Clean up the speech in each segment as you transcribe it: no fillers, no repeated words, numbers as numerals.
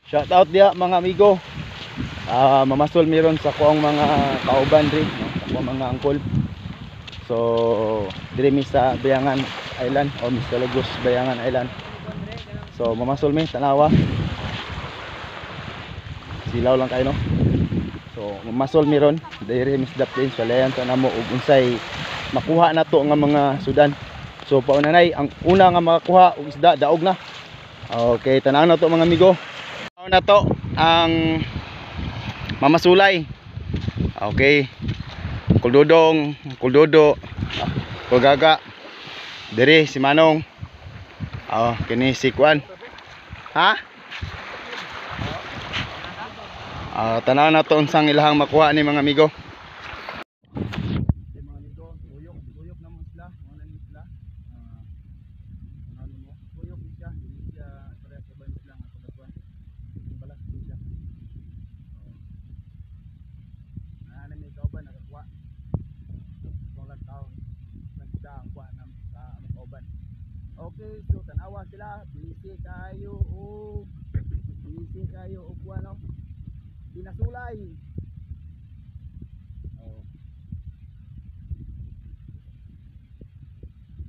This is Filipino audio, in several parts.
Shout out dia mga amigo. Mamasol meron sa kuang mga kauban rin, no? Sa kuang mga angkol. So, dire mi sa Bayangan Island o Mr. Lagos Bayangan Island. So, mamasol mi tanawa. Silaw lang kayo no. So, mamasol mi ron dire mi sa Daplin so layan ta namo ug unsay makuha nato nga mga sudan. So, paunanay ang una nga makakuha og isda daog na. Okay, tanaw na to mga amigo. Tanaw na to ang mamasulay. Okay. Kuldodong, kuldodo, kugaga. Diri si Manong. Kini si Kwan. Ha? Tanaw na to unsang ilahang makuha ni mga amigo. Mga amigo, uyok na mo isla, mga nang isla. Ano mo? Uyok siya, hindi siya pare sa ban isla nga pagkuan. Balas siya. Ana may kauban nakakuha. Mga taon nagda ang kuha nam sa kauban. Okay, so tanawa sila, busy kayo og ano? Pinasulay.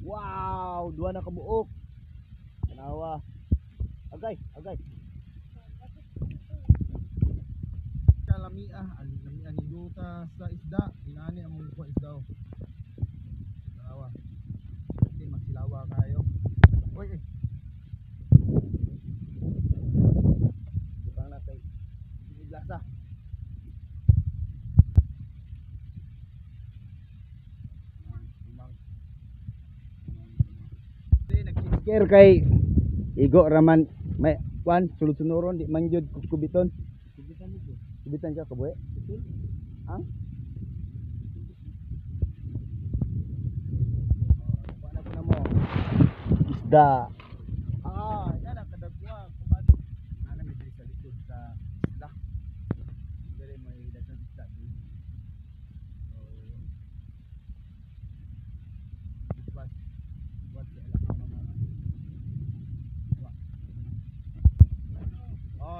Wow, dua na kabuok. Tanawa. Agay. Lamian ni duta sa isda, inani ang mga isda. Tanawa. Hindi magsilawa kayo. Oy. Butang na kay iglasa. Nag-scare kay Igo Raman may kwan sulod-sunuron di man jud kubiton. Kubitan ka kabuhi. Ang wala pa na mo. Isda. Yana kadagwa kumat. Ana may diri sa likod sa isla. Diri may dagang isda diri.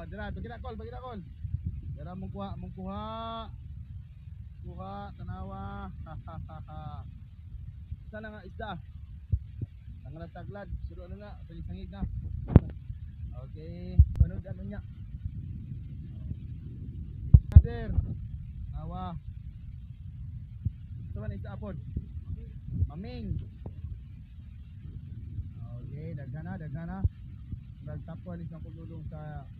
Dira, bagi na call. Dira mong kuha. Kuha tanawa. Sana nga isda. Tangan taglad, suro na nga, sangig na. Okay, panood ano niya. Kader. Tanawa. Tuman isda apod. Maming. Okay, dagana. Nagtapuan isang kululong sa